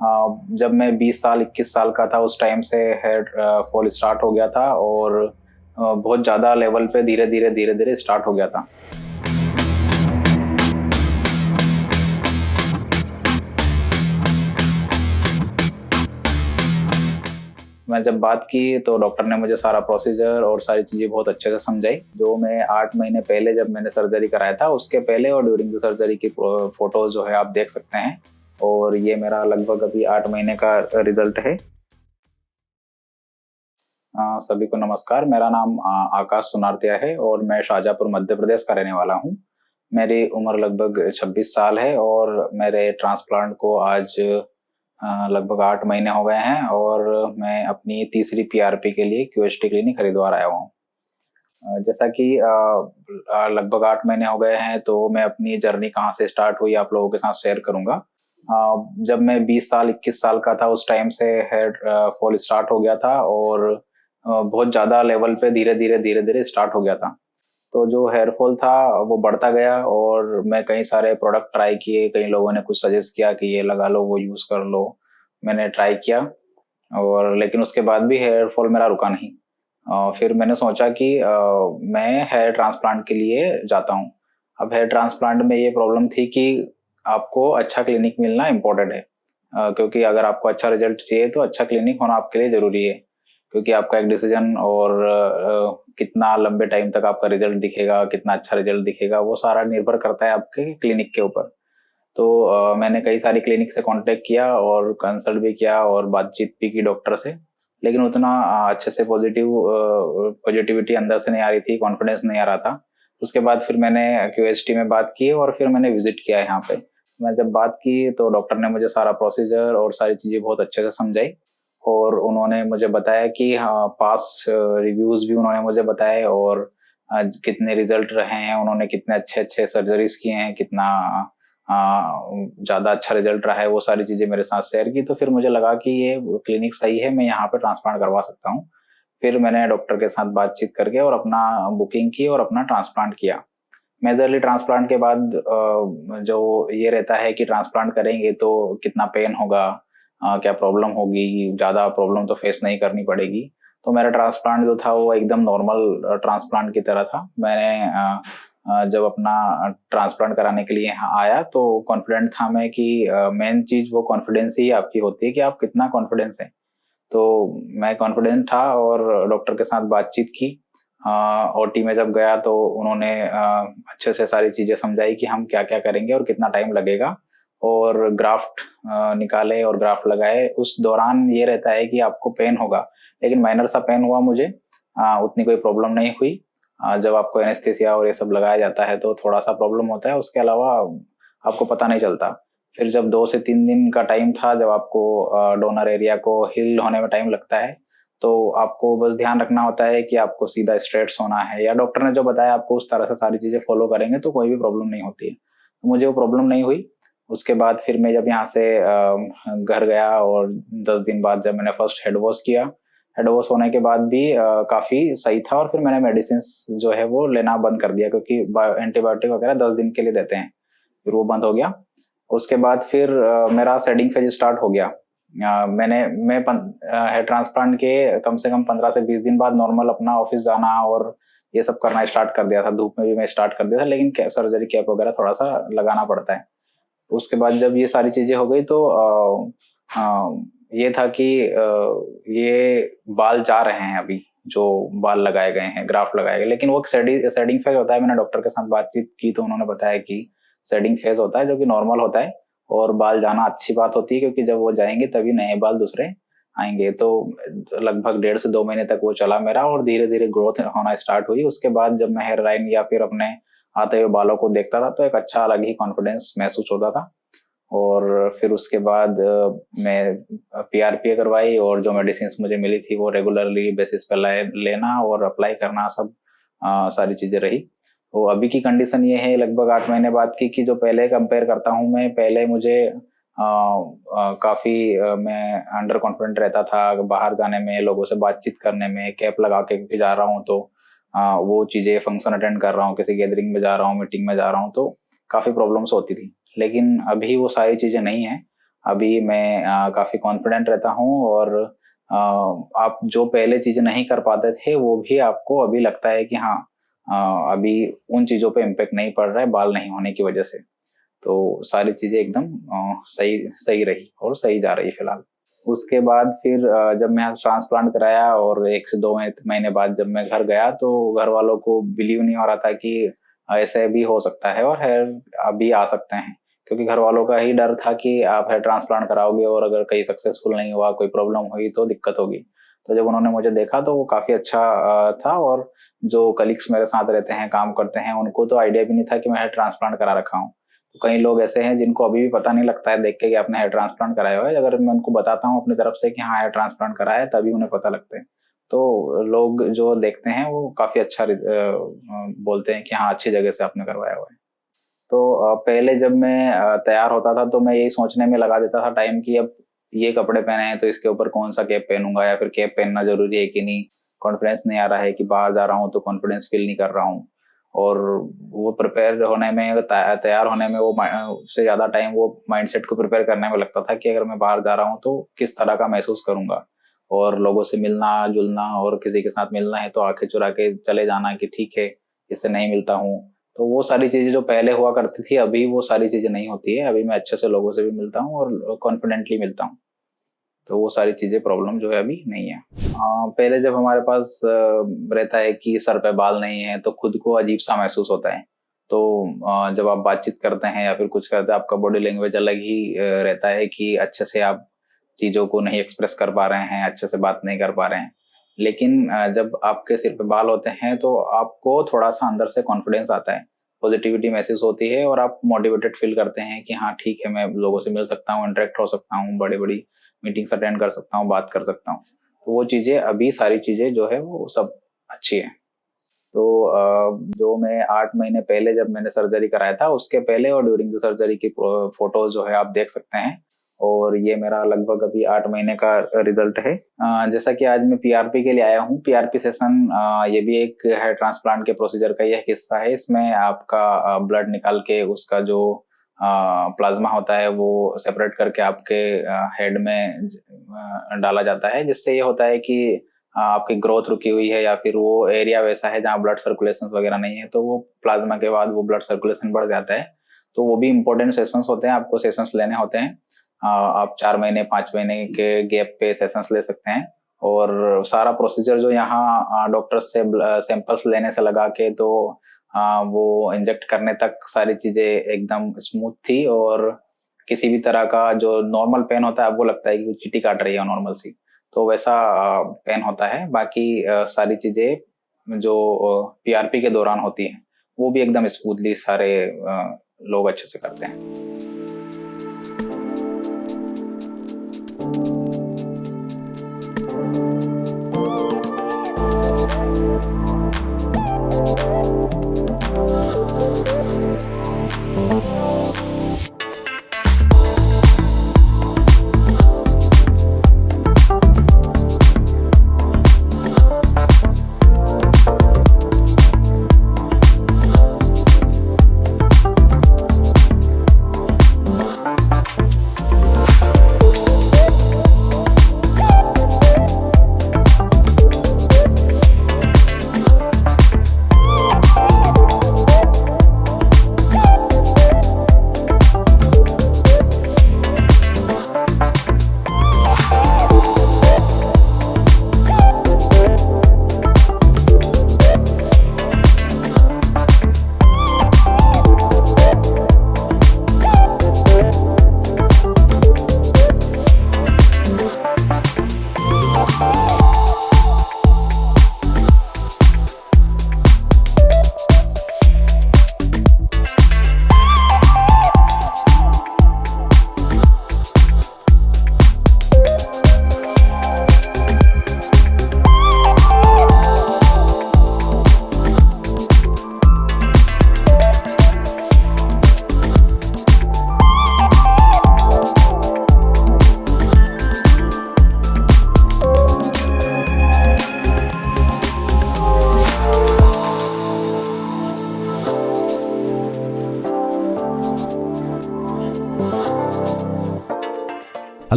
जब मैं 20 साल 21 साल का था उस टाइम से हेयर फॉल स्टार्ट हो गया था और बहुत ज़्यादा लेवल पे धीरे-धीरे स्टार्ट हो गया था। मैं जब बात की तो डॉक्टर ने मुझे सारा प्रोसीजर और सारी चीज़ें बहुत अच्छे से समझाई। जो मैं 8 महीने पहले जब मैंने सर्जरी कराया था उसके पहले और ड्यूरिंग द सर्जरी की फ़ोटोज़ जो है आप देख सकते हैं और ये मेरा लगभग अभी 8 महीने का रिज़ल्ट है। सभी को नमस्कार, मेरा नाम आकाश सुनारतिया है और मैं शाहजहाँपुर मध्य प्रदेश का रहने वाला हूँ। मेरी उम्र लगभग 26 साल है और मेरे ट्रांसप्लांट को आज लगभग 8 महीने हो गए हैं और मैं अपनी तीसरी पीआरपी के लिए क्यूएचटी क्लिनिक हरिद्वार आया हुआ हूँ। जैसा कि लगभग 8 महीने हो गए हैं तो मैं अपनी जर्नी कहाँ से स्टार्ट हुई आप लोगों के साथ शेयर करूँगा। जब मैं 20 साल 21 साल का था उस टाइम से हेयर फॉल स्टार्ट हो गया था और बहुत ज़्यादा लेवल पे धीरे-धीरे स्टार्ट हो गया था। तो जो हेयर फॉल था वो बढ़ता गया और मैं कई सारे प्रोडक्ट ट्राई किए, कई लोगों ने कुछ सजेस्ट किया कि ये लगा लो, वो यूज़ कर लो। मैंने ट्राई किया और लेकिन उसके बाद भी हेयर फॉल मेरा रुका नहीं। फिर मैंने सोचा कि मैं हेयर ट्रांसप्लांट के लिए जाता हूँ। अब हेयर ट्रांसप्लांट में ये प्रॉब्लम थी कि आपको अच्छा क्लिनिक मिलना इम्पोर्टेंट है। क्योंकि अगर आपको अच्छा रिजल्ट चाहिए तो अच्छा क्लिनिक होना आपके लिए ज़रूरी है। क्योंकि आपका एक डिसीजन और कितना लंबे टाइम तक आपका रिजल्ट दिखेगा, कितना अच्छा रिजल्ट दिखेगा, वो सारा निर्भर करता है आपके क्लिनिक के ऊपर। तो मैंने कई सारी क्लिनिक से कांटेक्ट किया और कंसल्ट भी किया और बातचीत भी की डॉक्टर से, लेकिन उतना अच्छे से पॉजिटिविटी अंदर से नहीं आ रही थी, कॉन्फिडेंस नहीं आ रहा था। उसके बाद फिर मैंने क्यूएचटी में बात की और फिर मैंने विजिट किया यहाँ पे। मैं जब बात की तो डॉक्टर ने मुझे सारा प्रोसीजर और सारी चीज़ें बहुत अच्छे से समझाई और उन्होंने मुझे बताया कि हाँ, पास रिव्यूज़ भी उन्होंने मुझे बताए और कितने रिजल्ट रहे हैं, उन्होंने कितने अच्छे-अच्छे सर्जरीज़ किए हैं, कितना ज़्यादा अच्छा रिजल्ट रहा है, वो सारी चीज़ें मेरे साथ शेयर की, तो फिर मुझे लगा कि ये क्लिनिक सही है, मैं यहाँ पे ट्रांसप्लांट करवा सकता हूँ। फिर मैंने डॉक्टर के साथ बातचीत करके और अपना बुकिंग की और अपना ट्रांसप्लांट किया। मेजरली ट्रांसप्लांट के बाद जो ये रहता है कि ट्रांसप्लांट करेंगे तो कितना पेन होगा, क्या प्रॉब्लम होगी, ज़्यादा प्रॉब्लम तो फेस नहीं करनी पड़ेगी। तो मेरा ट्रांसप्लांट जो था वो एकदम नॉर्मल ट्रांसप्लांट की तरह था। मैंने जब अपना ट्रांसप्लांट कराने के लिए यहाँ आया तो कॉन्फिडेंट था मैं कि मेन चीज़ वो कॉन्फिडेंस ही आपकी होती है कि आप कितना कॉन्फिडेंस है। तो मैं कॉन्फिडेंट था और डॉक्टर के साथ बातचीत की। ओटी में जब गया तो उन्होंने अच्छे से सारी चीज़ें समझाई कि हम क्या-क्या करेंगे और कितना टाइम लगेगा और ग्राफ्ट निकाले और ग्राफ्ट लगाए। उस दौरान ये रहता है कि आपको पेन होगा, लेकिन माइनर सा पेन हुआ मुझे। उतनी कोई प्रॉब्लम नहीं हुई। जब आपको एनेस्थीसिया और ये सब लगाया जाता है तो थोड़ा-सा प्रॉब्लम होता है, उसके अलावा आपको पता नहीं चलता। फिर जब 2 से 3 दिन का टाइम था जब आपको डोनर एरिया को हील होने में टाइम लगता है, तो आपको बस ध्यान रखना होता है कि आपको सीधा स्ट्रेट सोना है या डॉक्टर ने जो बताया आपको उस तरह से सारी चीज़ें फ़ॉलो करेंगे तो कोई भी प्रॉब्लम नहीं होती है। तो मुझे वो प्रॉब्लम नहीं हुई। उसके बाद फिर मैं जब यहाँ से घर गया और 10 दिन बाद जब मैंने फर्स्ट हेड वॉश किया, हेड वॉश होने के बाद भी काफ़ी सही था और फिर मैंने मेडिसिन्स जो है वो लेना बंद कर दिया क्योंकि एंटीबायोटिक वगैरह 10 दिन के लिए देते हैं। फिर वो बंद हो गया। उसके बाद फिर मेरा शेडिंग फेज स्टार्ट हो गया। हेयर ट्रांसप्लांट के कम से कम 15 से 20 दिन बाद नॉर्मल अपना ऑफिस जाना और ये सब करना स्टार्ट कर दिया था। धूप में भी मैं स्टार्ट कर दिया था, लेकिन सर्जरी कैप वगैरह थोड़ा सा लगाना पड़ता है। उसके बाद जब ये सारी चीजें हो गई तो ये था कि ये बाल जा रहे हैं अभी, जो बाल लगाए गए हैं, ग्राफ्ट लगाए गए, लेकिन वो शेडिंग फेज होता है। मैंने डॉक्टर के साथ बातचीत की तो उन्होंने बताया कि शेडिंग फेज होता है जो कि नॉर्मल होता है और बाल जाना अच्छी बात होती है क्योंकि जब वो जाएंगे तभी नए बाल दूसरे आएंगे। तो लगभग 1.5 से 2 महीने तक वो चला मेरा और धीरे धीरे ग्रोथ होना स्टार्ट हुई। उसके बाद जब मैं हेयर लाइन या फिर अपने आते हुए बालों को देखता था तो एक अच्छा अलग ही कॉन्फिडेंस महसूस होता था। और फिर उसके बाद मैं पीआरपी करवाई और जो मेडिसिन मुझे मिली थी वो रेगुलरली बेसिस पर लेना और अप्लाई करना, सब सारी चीजें रही। तो अभी की कंडीशन ये है लगभग 8 महीने बाद की कि जो पहले कंपेयर करता हूँ मैं, पहले मुझे काफी मैं अंडर कॉन्फिडेंट रहता था बाहर जाने में, लोगों से बातचीत करने में, कैप लगा के भी जा रहा हूँ तो वो चीजें, फंक्शन अटेंड कर रहा हूँ, किसी गैदरिंग में जा रहा हूँ, मीटिंग में जा रहा हूँ तो काफी प्रॉब्लम्स होती थी। लेकिन अभी वो सारी चीजें नहीं है। अभी मैं काफ़ी कॉन्फिडेंट रहता हूँ और आप जो पहले चीज़ें नहीं कर पाते थे, वो भी आपको अभी लगता है कि हाँ, अभी उन चीज़ों पे इम्पैक्ट नहीं पड़ रहा है बाल नहीं होने की वजह से। तो सारी चीज़ें एकदम सही सही रही और सही जा रही फिलहाल। उसके बाद फिर जब मैं ट्रांसप्लांट कराया और 1 से 2 महीने बाद जब मैं घर गया तो घर वालों को बिलीव नहीं हो रहा था कि ऐसे भी हो सकता है और हेयर अभी आ सकते हैं। क्योंकि घर वालों का ही डर था कि आप हेयर ट्रांसप्लांट कराओगे और अगर कहीं सक्सेसफुल नहीं हुआ, कोई प्रॉब्लम हुई तो दिक्कत होगी। तो जब उन्होंने मुझे देखा तो वो काफ़ी अच्छा था और जो कलीग्स मेरे साथ रहते हैं, काम करते हैं, उनको तो आइडिया भी नहीं था कि मैं हेयर ट्रांसप्लांट करा रखा हूँ। कई लोग ऐसे हैं जिनको अभी भी पता नहीं लगता है देख के कि आपने हेयर ट्रांसप्लांट कराया हुआ है। अगर मैं उनको बताता हूँ अपनी तरफ से कि हाँ हेयर ट्रांसप्लांट कराया है तभी उन्हें पता लगता है। तो लोग जो देखते हैं वो काफ़ी अच्छा बोलते हैं कि हाँ अच्छी जगह से आपने करवाया हुआ है। तो पहले जब मैं तैयार होता था तो मैं यही सोचने में लगा देता था टाइम कि अब ये कपड़े पहने हैं तो इसके ऊपर कौन-सा कैप पहनूँगा या फिर कैप पहनना ज़रूरी है कि नहीं? कॉन्फिडेंस नहीं आ रहा है कि बाहर जा रहा हूँ तो कॉन्फिडेंस फ़ील नहीं कर रहा हूँ। और वो प्रिपेयर होने में तैयार होने में उससे ज़्यादा टाइम वो माइंडसेट को प्रिपेयर करने में लगता था कि अगर मैं बाहर जा रहा हूँ तो किस तरह का महसूस करूँगा? और लोगों से मिलना-जुलना और किसी के साथ मिलना है तो आँखें चुरा के चले जाना कि ठीक है, इससे नहीं मिलता हूँ। तो वो सारी चीज़ें जो पहले हुआ करती थी, अभी वो सारी चीज़ें नहीं होती है। अभी मैं अच्छे से लोगों से भी मिलता हूँ और कॉन्फिडेंटली मिलता हूँ। तो वो सारी चीज़ें प्रॉब्लम जो है अभी नहीं है। पहले जब हमारे पास रहता है कि सर पे बाल नहीं है, तो खुद को अजीब-सा महसूस होता है। तो जब आप बातचीत करते हैं या फिर कुछ करते हैं, आपका बॉडी लैंग्वेज अलग ही रहता है कि अच्छे से आप चीज़ों को नहीं एक्सप्रेस कर पा रहे हैं, अच्छे से बात नहीं कर पा रहे हैं। लेकिन जब आपके सिर पे बाल होते हैं, तो आपको थोड़ा-सा अंदर से कॉन्फिडेंस आता है, पॉजिटिविटी महसूस होती है और आप मोटिवेटेड फील करते हैं कि हाँ, ठीक है, मैं लोगों से मिल सकता हूँ, इंटरेक्ट हो सकता हूँ, बड़ी-बड़ी मीटिंग्स अटेंड कर सकता हूँ, बात कर सकता हूँ। तो वो चीज़ें अभी सारी चीज़ें जो है वो सब अच्छी हैं। तो जो मैं 8 महीने पहले जब मैंने सर्जरी कराया था, उसके पहले और ड्यूरिंग द सर्जरी की फ़ोटोज़ जो है आप देख सकते हैं और ये मेरा लगभग अभी 8 महीने का रिज़ल्ट है। जैसा कि आज मैं पीआरपी के लिए आया हूँ, पीआरपी सेशन ये भी एक हेयर ट्रांसप्लांट के प्रोसीजर का ही एक हिस्सा है। इसमें आपका ब्लड निकाल के उसका जो प्लाज़्मा होता है वो सेपरेट करके आपके हेड में डाला जाता है, जिससे ये होता है कि आपकी ग्रोथ रुकी हुई है या फिर वो एरिया वैसा है जहाँ ब्लड सर्कुलेशंस वगैरह नहीं है, तो वो प्लाज़्मा के बाद वो ब्लड सर्कुलेशन बढ़ जाता है। तो वो भी इम्पोर्टेंट सेशंस होते हैं, आपको सेशंस लेने होते हैं। आप 4 महीने, 5 महीने के गैप पे सेशंस ले सकते हैं और सारा प्रोसीजर जो यहाँ डॉक्टर्स से सैंपल्स लेने से लगा के तो वो इंजेक्ट करने तक सारी चीज़ें एकदम स्मूथ थी और किसी भी तरह का जो नॉर्मल पेन होता है, आपको लगता है कि चींटी काट रही है नॉर्मल सी। तो वैसा पेन होता है। बाकी सारी चीज़ें जो पीआरपी के दौरान होती हैं, वो भी एकदम स्मूथली सारे लोग अच्छे से करते हैं।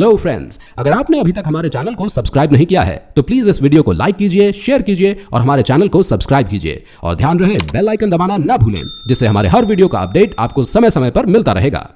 हेलो फ्रेंड्स, अगर आपने अभी तक हमारे चैनल को सब्सक्राइब नहीं किया है तो प्लीज इस वीडियो को लाइक कीजिए, शेयर कीजिए और हमारे चैनल को सब्सक्राइब कीजिए और ध्यान रहे बेल आइकन दबाना ना भूलें, जिससे हमारे हर वीडियो का अपडेट आपको समय समय पर मिलता रहेगा।